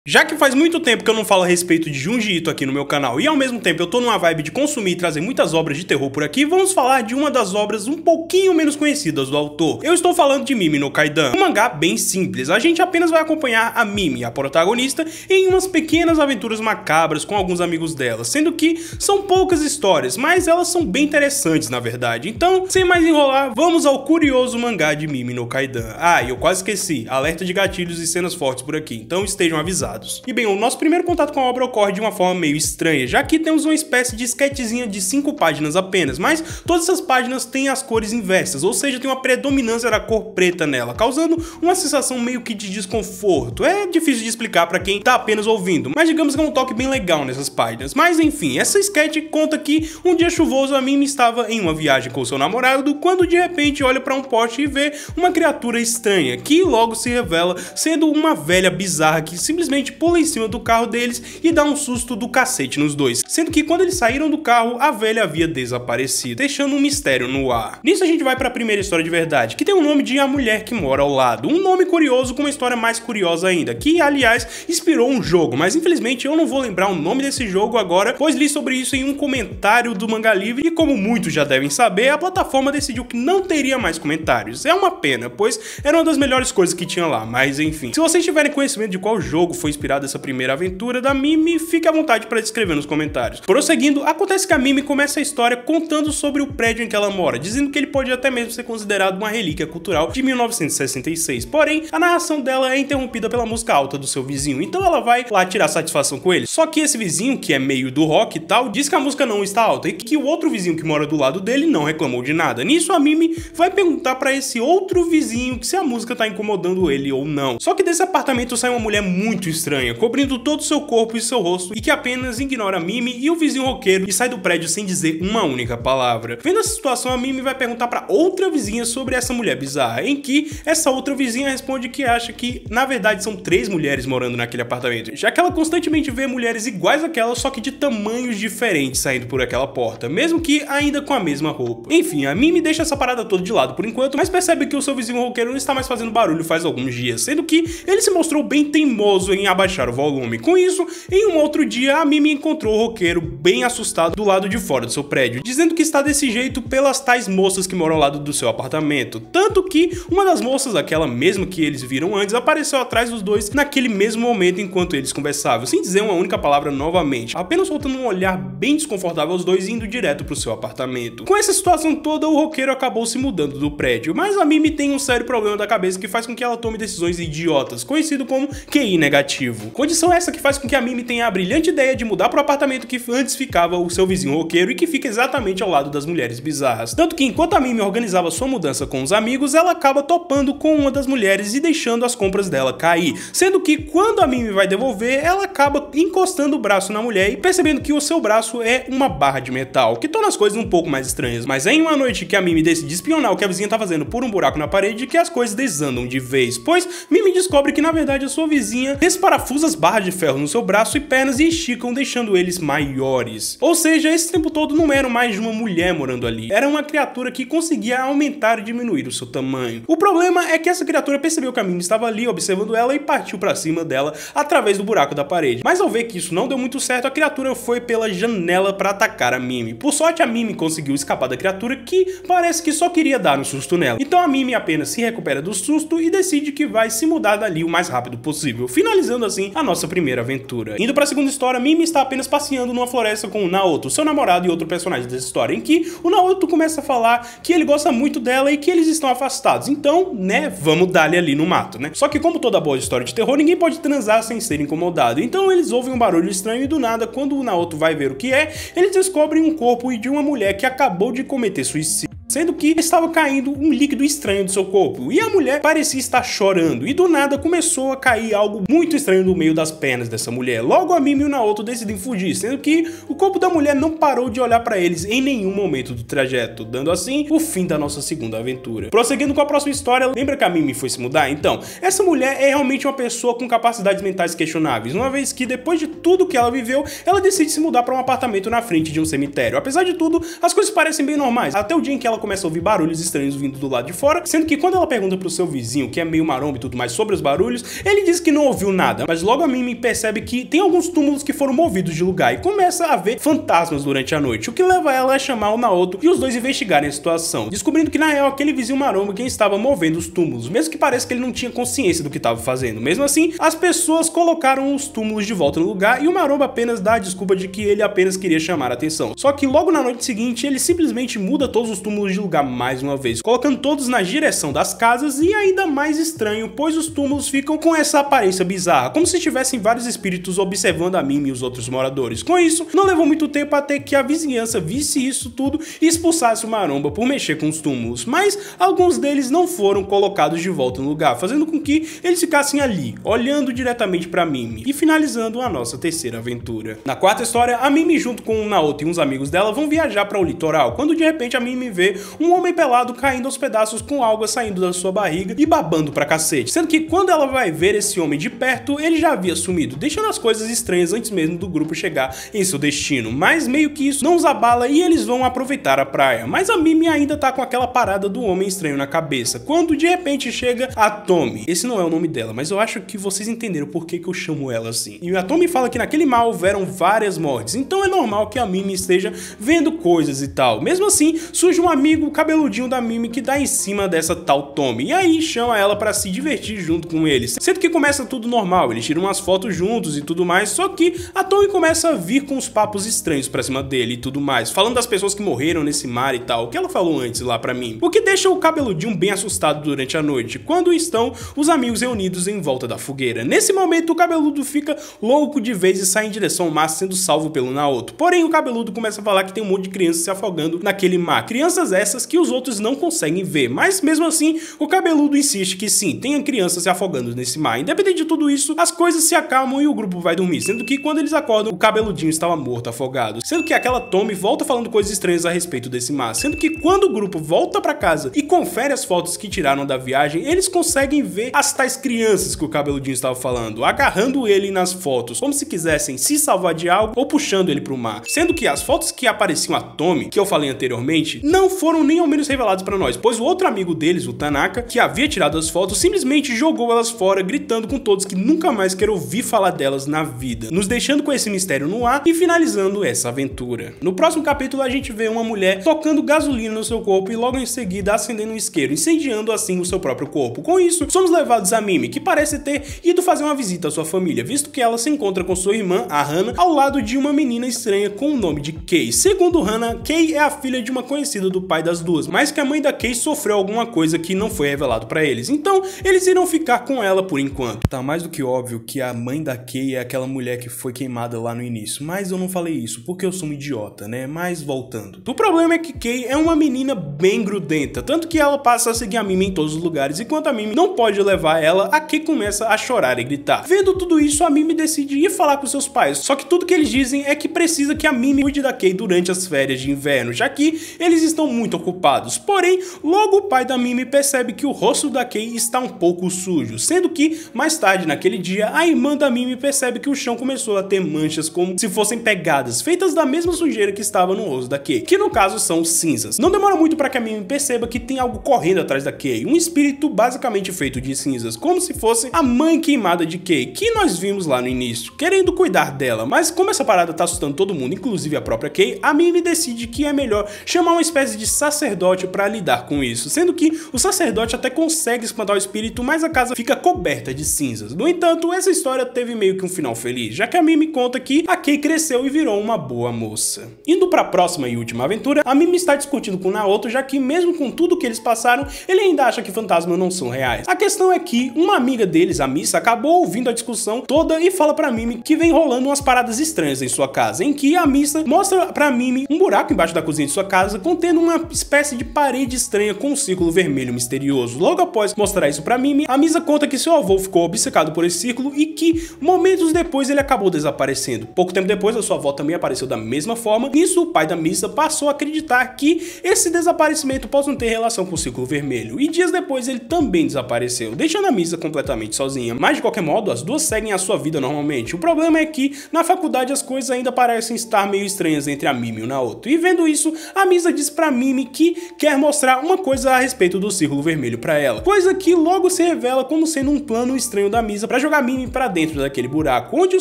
Já que faz muito tempo que eu não falo a respeito de Junji Ito aqui no meu canal e ao mesmo tempo eu tô numa vibe de consumir e trazer muitas obras de terror por aqui, vamos falar de uma das obras um pouquinho menos conhecidas do autor. Eu estou falando de Mimi no Kaidan, um mangá bem simples. A gente apenas vai acompanhar a Mimi, a protagonista, em umas pequenas aventuras macabras com alguns amigos dela, sendo que são poucas histórias, mas elas são bem interessantes na verdade. Então, sem mais enrolar, vamos ao curioso mangá de Mimi no Kaidan. Ah, e eu quase esqueci, alerta de gatilhos e cenas fortes por aqui, então estejam avisados. E bem, o nosso primeiro contato com a obra ocorre de uma forma meio estranha, já que temos uma espécie de sketchzinha de 5 páginas apenas, mas todas essas páginas têm as cores inversas, ou seja, tem uma predominância da cor preta nela, causando uma sensação meio que de desconforto. É difícil de explicar pra quem tá apenas ouvindo, mas digamos que é um toque bem legal nessas páginas. Mas enfim, essa sketch conta que um dia chuvoso a Mimi estava em uma viagem com seu namorado, quando de repente olha pra um poste e vê uma criatura estranha, que logo se revela sendo uma velha bizarra que simplesmente pula em cima do carro deles e dá um susto do cacete nos dois, sendo que quando eles saíram do carro, a velha havia desaparecido, deixando um mistério no ar. Nisso a gente vai para a primeira história de verdade, que tem o nome de A Mulher que Mora ao Lado, um nome curioso com uma história mais curiosa ainda, que aliás inspirou um jogo, mas infelizmente eu não vou lembrar o nome desse jogo agora, pois li sobre isso em um comentário do Manga Livre e como muitos já devem saber, a plataforma decidiu que não teria mais comentários. É uma pena, pois era uma das melhores coisas que tinha lá, mas enfim. Se vocês tiverem conhecimento de qual jogo foi inspirada essa primeira aventura da Mimi, fique à vontade para escrever nos comentários. Prosseguindo, acontece que a Mimi começa a história contando sobre o prédio em que ela mora, dizendo que ele pode até mesmo ser considerado uma relíquia cultural de 1966, porém, a narração dela é interrompida pela música alta do seu vizinho, então ela vai lá tirar satisfação com ele. Só que esse vizinho, que é meio do rock e tal, diz que a música não está alta e que o outro vizinho que mora do lado dele não reclamou de nada. Nisso a Mimi vai perguntar para esse outro vizinho se a música tá incomodando ele ou não. Só que desse apartamento sai uma mulher muito estranha, cobrindo todo o seu corpo e seu rosto, e que apenas ignora a Mimi e o vizinho roqueiro e sai do prédio sem dizer uma única palavra. Vendo essa situação, a Mimi vai perguntar para outra vizinha sobre essa mulher bizarra, em que essa outra vizinha responde que acha que na verdade são 3 mulheres morando naquele apartamento, já que ela constantemente vê mulheres iguais àquela, só que de tamanhos diferentes saindo por aquela porta, mesmo que ainda com a mesma roupa. Enfim, a Mimi deixa essa parada toda de lado por enquanto, mas percebe que o seu vizinho roqueiro não está mais fazendo barulho faz alguns dias, sendo que ele se mostrou bem teimoso em abaixar o volume. Com isso, em um outro dia, a Mimi encontrou o roqueiro bem assustado do lado de fora do seu prédio, dizendo que está desse jeito pelas tais moças que moram ao lado do seu apartamento. Tanto que uma das moças, aquela mesma que eles viram antes, apareceu atrás dos dois naquele mesmo momento enquanto eles conversavam, sem dizer uma única palavra novamente, apenas soltando um olhar bem desconfortável aos dois e indo direto pro seu apartamento. Com essa situação toda, o roqueiro acabou se mudando do prédio, mas a Mimi tem um sério problema da cabeça que faz com que ela tome decisões idiotas, conhecido como QI negativo. Condição essa que faz com que a Mimi tenha a brilhante ideia de mudar para o apartamento que antes ficava o seu vizinho roqueiro e que fica exatamente ao lado das mulheres bizarras. Tanto que enquanto a Mimi organizava sua mudança com os amigos, ela acaba topando com uma das mulheres e deixando as compras dela cair. Sendo que quando a Mimi vai devolver, ela acaba encostando o braço na mulher e percebendo que o seu braço é uma barra de metal, que torna as coisas um pouco mais estranhas. Mas é em uma noite que a Mimi decide espionar o que a vizinha tá fazendo por um buraco na parede que as coisas desandam de vez, pois Mimi descobre que na verdade a sua vizinha desparafusa as barras de ferro no seu braço e pernas e esticam, deixando eles maiores. Ou seja, esse tempo todo não era mais de uma mulher morando ali, era uma criatura que conseguia aumentar e diminuir o seu tamanho. O problema é que essa criatura percebeu que a Mimi estava ali observando ela e partiu pra cima dela através do buraco da parede. Mas ao ver que isso não deu muito certo, a criatura foi pela janela para atacar a Mimi. Por sorte, a Mimi conseguiu escapar da criatura, que parece que só queria dar um susto nela. Então a Mimi apenas se recupera do susto e decide que vai se mudar dali o mais rápido possível, finalizando assim a nossa primeira aventura. Indo para a segunda história, Mimi está apenas passeando numa floresta com o Naoto, seu namorado e outro personagem dessa história, em que o Naoto começa a falar que ele gosta muito dela e que eles estão afastados. Então, né, vamos dar-lhe ali no mato, né? Só que como toda boa história de terror, ninguém pode transar sem ser incomodado. Então eles ouvem um barulho estranho e do nada, quando o Naoto vai ver o que é, eles descobrem um corpo de uma mulher que acabou de cometer suicídio, sendo que estava caindo um líquido estranho do seu corpo, e a mulher parecia estar chorando, e do nada começou a cair algo muito estranho no meio das pernas dessa mulher. Logo a Mimi e o Naoto decidem fugir, sendo que o corpo da mulher não parou de olhar para eles em nenhum momento do trajeto, dando assim o fim da nossa segunda aventura. Prosseguindo com a próxima história, lembra que a Mimi foi se mudar? Então, essa mulher é realmente uma pessoa com capacidades mentais questionáveis, uma vez que depois de tudo que ela viveu, ela decide se mudar para um apartamento na frente de um cemitério. Apesar de tudo, as coisas parecem bem normais, até o dia em que ela começa a ouvir barulhos estranhos vindo do lado de fora, sendo que quando ela pergunta pro seu vizinho, que é meio maromba e tudo mais, sobre os barulhos, ele diz que não ouviu nada, mas logo a Mimi percebe que tem alguns túmulos que foram movidos de lugar e começa a ver fantasmas durante a noite, o que leva ela a chamar o Naoto e os dois investigarem a situação, descobrindo que na real aquele vizinho maromba quem estava movendo os túmulos, mesmo que pareça que ele não tinha consciência do que estava fazendo. Mesmo assim, as pessoas colocaram os túmulos de volta no lugar e o maromba apenas dá a desculpa de que ele apenas queria chamar a atenção. Só que logo na noite seguinte ele simplesmente muda todos os túmulos de lugar mais uma vez, colocando todos na direção das casas e ainda mais estranho, pois os túmulos ficam com essa aparência bizarra, como se tivessem vários espíritos observando a Mimi e os outros moradores. Com isso, não levou muito tempo até que a vizinhança visse isso tudo e expulsasse o maromba por mexer com os túmulos, mas alguns deles não foram colocados de volta no lugar, fazendo com que eles ficassem ali, olhando diretamente para Mimi e finalizando a nossa terceira aventura. Na quarta história, a Mimi junto com o Naoto e uns amigos dela vão viajar para o litoral, quando de repente a Mimi vê um homem pelado caindo aos pedaços com algo saindo da sua barriga e babando pra cacete, sendo que quando ela vai ver esse homem de perto, ele já havia sumido, deixando as coisas estranhas antes mesmo do grupo chegar em seu destino, mas meio que isso não os abala e eles vão aproveitar a praia, mas a Mimi ainda tá com aquela parada do homem estranho na cabeça, quando de repente chega a Tommy. Esse não é o nome dela, mas eu acho que vocês entenderam por que eu chamo ela assim. E a Tommy fala que naquele mar houveram várias mortes, então é normal que a Mimi esteja vendo coisas e tal. Mesmo assim, surge um amigo cabeludinho da Mimi que dá em cima dessa tal Tommy, e aí chama ela pra se divertir junto com eles. Sendo que começa tudo normal, eles tiram umas fotos juntos e tudo mais, só que a Tommy começa a vir com uns papos estranhos pra cima dele e tudo mais, falando das pessoas que morreram nesse mar e tal, o que ela falou antes lá pra mim. O que deixa o cabeludinho bem assustado durante a noite, quando estão os amigos reunidos em volta da fogueira. Nesse momento, o cabeludo fica louco de vez e sai em direção ao mar, sendo salvo pelo Naoto. Porém, o cabeludo começa a falar que tem um monte de crianças se afogando naquele mar. Crianças essas que os outros não conseguem ver, mas mesmo assim, o cabeludo insiste que sim, tem crianças se afogando nesse mar. Independente de tudo isso, as coisas se acalmam e o grupo vai dormir, sendo que quando eles acordam, o cabeludinho estava morto, afogado. Sendo que aquela Tommy volta falando coisas estranhas a respeito desse mar, sendo que quando o grupo volta pra casa e confere as fotos que tiraram da viagem, eles conseguem ver as tais crianças que o cabeludinho estava falando, agarrando ele nas fotos, como se quisessem se salvar de algo ou puxando ele pro mar. Sendo que as fotos que apareciam a Tommy, que eu falei anteriormente, não foram nem ao menos reveladas pra nós, pois o outro amigo deles, o Tanaka, que havia tirado as fotos, simplesmente jogou elas fora, gritando com todos que nunca mais quer ouvir falar delas na vida, nos deixando com esse mistério no ar e finalizando essa aventura. No próximo capítulo a gente vê uma mulher tocando gasolina no seu corpo e logo em seguida acendendo um isqueiro, incendiando assim o seu próprio corpo. Com isso, somos levados a Mimi, que parece ter ido fazer uma visita à sua família, visto que ela se encontra com sua irmã, a Hana, ao lado de uma menina estranha com o nome de Kei. Segundo Hana, Kei é a filha de uma conhecida do pai das duas, mas que a mãe da Kei sofreu alguma coisa que não foi revelado pra eles, então eles irão ficar com ela por enquanto. Tá mais do que óbvio que a mãe da Kei é aquela mulher que foi queimada lá no início, mas eu não falei isso porque eu sou um idiota, né? Mas voltando. O problema é que Kei é uma menina bem grudenta, tanto que ela passa a seguir a Mimi em todos os lugares, e quando a Mimi não pode levar ela, a Kei começa a chorar e gritar. Vendo tudo isso, a Mimi decide ir falar com seus pais, só que tudo que eles dizem é que precisa que a Mimi cuide da Kei durante as férias de inverno, já que eles estão muito ocupados. Porém, logo o pai da Mimi percebe que o rosto da Kei está um pouco sujo, sendo que mais tarde naquele dia, a irmã da Mimi percebe que o chão começou a ter manchas como se fossem pegadas, feitas da mesma sujeira que estava no rosto da Kei, que no caso são cinzas. Não demora muito para que a Mimi perceba que tem algo correndo atrás da Kei, um espírito basicamente feito de cinzas, como se fosse a mãe queimada de Kei, que nós vimos lá no início, querendo cuidar dela. Mas como essa parada tá assustando todo mundo, inclusive a própria Kei, a Mimi decide que é melhor chamar uma espécie de sacerdote para lidar com isso, sendo que o sacerdote até consegue espantar o espírito, mas a casa fica coberta de cinzas. No entanto, essa história teve meio que um final feliz, já que a Mimi conta que a Kei cresceu e virou uma boa moça. Indo para a próxima e última aventura, a Mimi está discutindo com o Naoto, já que mesmo com tudo que eles passaram, ele ainda acha que fantasmas não são reais. A questão é que uma amiga deles, a Misa, acabou ouvindo a discussão toda e fala pra Mimi que vem rolando umas paradas estranhas em sua casa, em que a Misa mostra pra Mimi um buraco embaixo da cozinha de sua casa, contendo uma espécie de parede estranha com um círculo vermelho misterioso. Logo após mostrar isso pra Mimi, a Misa conta que seu avô ficou obcecado por esse círculo e que momentos depois ele acabou desaparecendo. Pouco tempo depois, a sua avó também apareceu da mesma forma. Nisso, o pai da Misa passou a acreditar que esse desaparecimento possa ter relação com o círculo vermelho, e dias depois ele também desapareceu, deixando a Misa completamente sozinha. Mas de qualquer modo, as duas seguem a sua vida normalmente. O problema é que na faculdade as coisas ainda parecem estar meio estranhas entre a Mimi e o Naoto, e vendo isso, a Misa diz pra Mimi Mimi que quer mostrar uma coisa a respeito do Círculo Vermelho pra ela, coisa que logo se revela como sendo um plano estranho da Misa pra jogar Mimi pra dentro daquele buraco onde o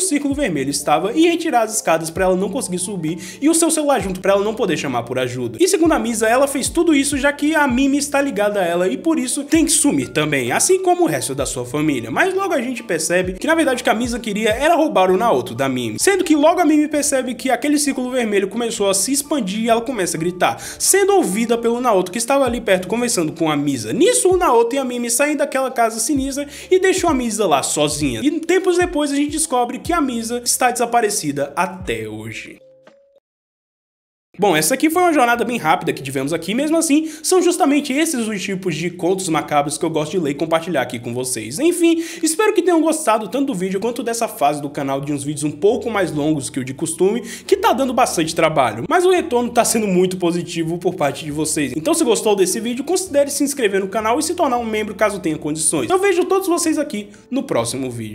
Círculo Vermelho estava e retirar as escadas pra ela não conseguir subir e o seu celular junto pra ela não poder chamar por ajuda. E segundo a Misa, ela fez tudo isso já que a Mimi está ligada a ela e por isso tem que sumir também, assim como o resto da sua família. Mas logo a gente percebe que na verdade o que a Misa queria era roubar o Naoto da Mimi, sendo que logo a Mimi percebe que aquele Círculo Vermelho começou a se expandir e ela começa a gritar, sendo ouvida pelo Naoto que estava ali perto conversando com a Misa. Nisso o Naoto e a Mimi saem daquela casa sinistra e deixam a Misa lá sozinha. E tempos depois a gente descobre que a Misa está desaparecida até hoje. Bom, essa aqui foi uma jornada bem rápida que tivemos aqui, mesmo assim, são justamente esses os tipos de contos macabros que eu gosto de ler e compartilhar aqui com vocês. Enfim, espero que tenham gostado tanto do vídeo quanto dessa fase do canal de uns vídeos um pouco mais longos que o de costume, que tá dando bastante trabalho, mas o retorno tá sendo muito positivo por parte de vocês. Então se gostou desse vídeo, considere se inscrever no canal e se tornar um membro caso tenha condições. Eu vejo todos vocês aqui no próximo vídeo.